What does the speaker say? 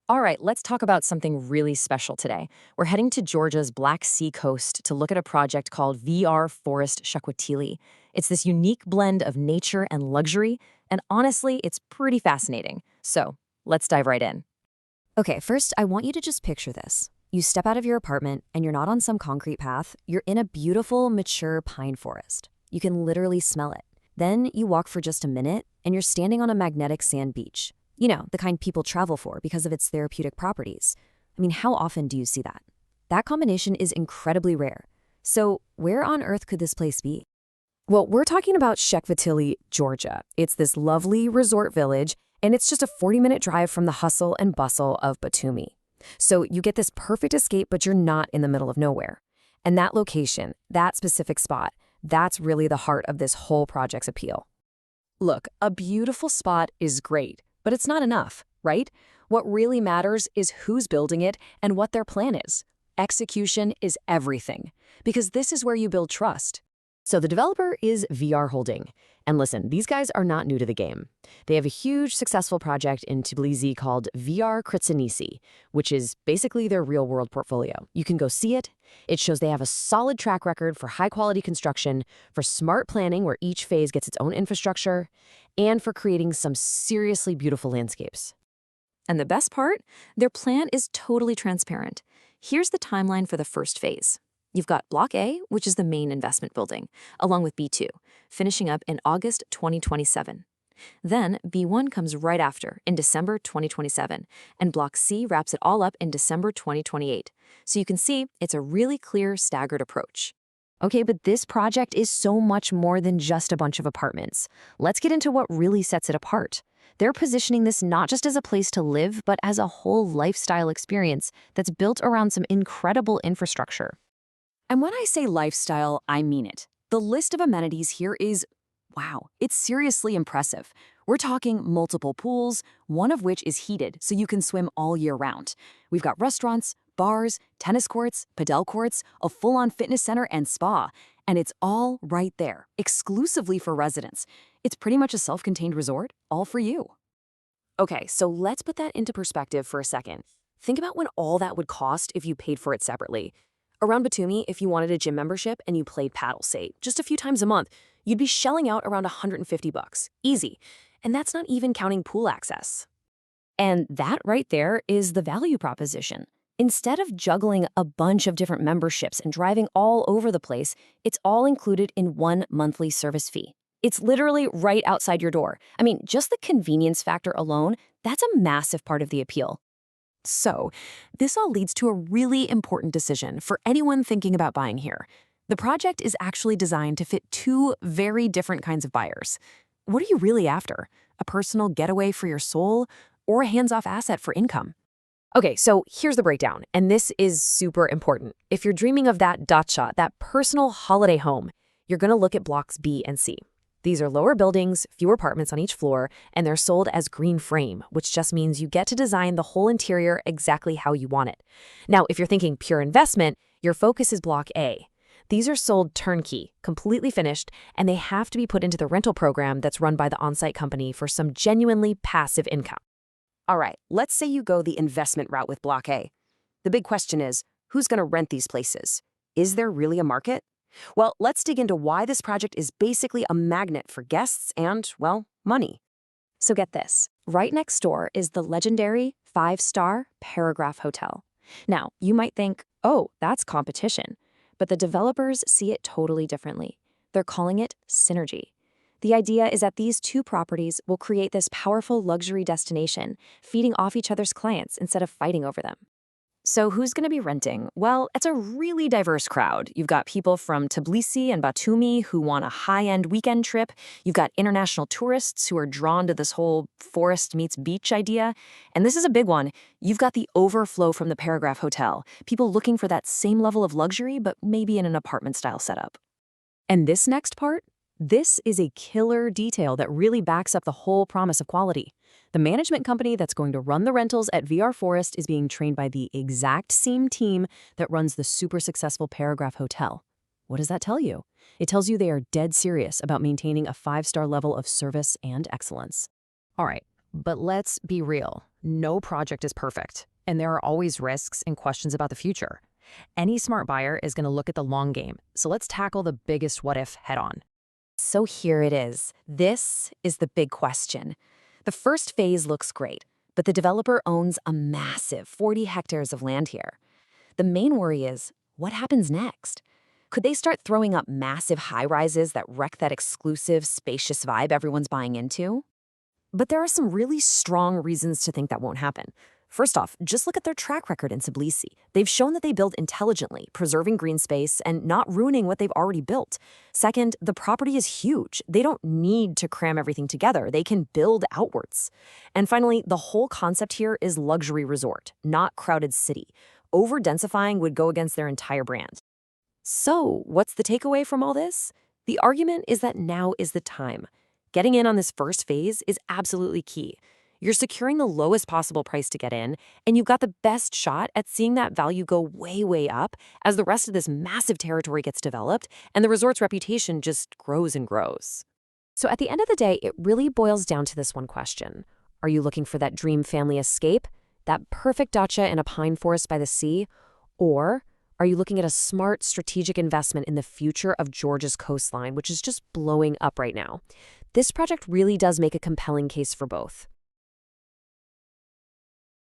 All right, let's talk about something really special today. We're heading to Georgia's Black Sea coast to look at a project called VR Forest Shekvetili. It's this unique blend of nature and luxury, and honestly, it's pretty fascinating. So, let's dive right in. Okay, first, I want you to just picture this. You step out of your apartment and you're not on some concrete path. You're in a beautiful, mature pine forest. You can literally smell it. Then you walk for just a minute and you're standing on a magnetic sand beach. You know, the kind people travel for because of its therapeutic properties. I mean, how often do you see that? That combination is incredibly rare. So, where on earth could this place be? Well, we're talking about Shekvetili, Georgia. It's this lovely resort village, and it's just a 40-minute drive from the hustle and bustle of Batumi. So you get this perfect escape, but you're not in the middle of nowhere. And that location, that specific spot, that's really the heart of this whole project's appeal. Look, a beautiful spot is great, but it's not enough, right? What really matters is who's building it and what their plan is. Execution is everything, because this is where you build trust. So, the developer is VR Holding. And listen, these guys are not new to the game. They have a huge, successful project in Tbilisi called VR Forest, which is basically their real-world portfolio. You can go see it. It shows they have a solid track record for high-quality construction, for smart planning where each phase gets its own infrastructure, and for creating some seriously beautiful landscapes. And the best part? Their plan is totally transparent. Here's the timeline for the first phase. You've got Block A, which is the main investment building, along with B2, finishing up in August 2027. Then B1 comes right after, in December 2027, and Block C wraps it all up in December 2028. So you can see it's a really clear, staggered approach. Okay, but this project is so much more than just a bunch of apartments. Let's get into what really sets it apart. They're positioning this not just as a place to live, but as a whole lifestyle experience that's built around some incredible infrastructure. And when I say lifestyle, I mean it. The list of amenities here is, wow, it's seriously impressive. We're talking multiple pools, one of which is heated so you can swim all year round. We've got restaurants, bars, tennis courts, padel courts, a full-on fitness center, and spa. And it's all right there, exclusively for residents. It's pretty much a self-contained resort, all for you. Okay, so let's put that into perspective for a second. Think about when all that would cost if you paid for it separately. Around Batumi, if you wanted a gym membership and you played paddle, say, just a few times a month, you'd be shelling out around $150. Easy. And that's not even counting pool access. And that right there is the value proposition. Instead of juggling a bunch of different memberships and driving all over the place, it's all included in one monthly service fee. It's literally right outside your door. I mean, just the convenience factor alone, that's a massive part of the appeal. So, this all leads to a really important decision for anyone thinking about buying here. The project is actually designed to fit two very different kinds of buyers. What are you really after? A personal getaway for your soul or a hands-off asset for income? Okay, so here's the breakdown, and this is super important. If you're dreaming of that dacha, that personal holiday home, you're going to look at blocks B and C. These are lower buildings, fewer apartments on each floor, and they're sold as green frame, which just means you get to design the whole interior exactly how you want it. Now, if you're thinking pure investment, your focus is Block A. These are sold turnkey, completely finished, and they have to be put into the rental program that's run by the on-site company for some genuinely passive income. All right, let's say you go the investment route with Block A. The big question is, who's going to rent these places? Is there really a market? Well, let's dig into why this project is basically a magnet for guests and, well, money. So get this. Right next door is the legendary 5-star Paragraph Hotel. Now, you might think, oh, that's competition. But the developers see it totally differently. They're calling it synergy. The idea is that these two properties will create this powerful luxury destination, feeding off each other's clients instead of fighting over them. So who's going to be renting? Well, it's a really diverse crowd. You've got people from Tbilisi and Batumi who want a high-end weekend trip. You've got international tourists who are drawn to this whole forest meets beach idea. And this is a big one. You've got the overflow from the Paragraph Hotel, people looking for that same level of luxury, but maybe in an apartment-style setup. And this next part? This is a killer detail that really backs up the whole promise of quality. The management company that's going to run the rentals at VR Forest is being trained by the exact same team that runs the super successful Paragraph Hotel. What does that tell you? It tells you they are dead serious about maintaining a 5-star level of service and excellence. All right, but let's be real. No project is perfect, and there are always risks and questions about the future. Any smart buyer is going to look at the long game, so let's tackle the biggest what if head on. So here it is. This is the big question. The first phase looks great, but the developer owns a massive 40 hectares of land here. The main worry is, what happens next? Could they start throwing up massive high-rises that wreck that exclusive, spacious vibe everyone's buying into? But there are some really strong reasons to think that won't happen. First off, just look at their track record in Tbilisi. They've shown that they build intelligently, preserving green space and not ruining what they've already built. Second, the property is huge. They don't need to cram everything together. They can build outwards. And finally, the whole concept here is luxury resort, not crowded city. Over-densifying would go against their entire brand. So, what's the takeaway from all this? The argument is that now is the time. Getting in on this first phase is absolutely key. You're securing the lowest possible price to get in, and you've got the best shot at seeing that value go way, way up as the rest of this massive territory gets developed and the resort's reputation just grows and grows. So at the end of the day, it really boils down to this one question. Are you looking for that dream family escape, that perfect dacha in a pine forest by the sea? Or are you looking at a smart, strategic investment in the future of Georgia's coastline, which is just blowing up right now? This project really does make a compelling case for both.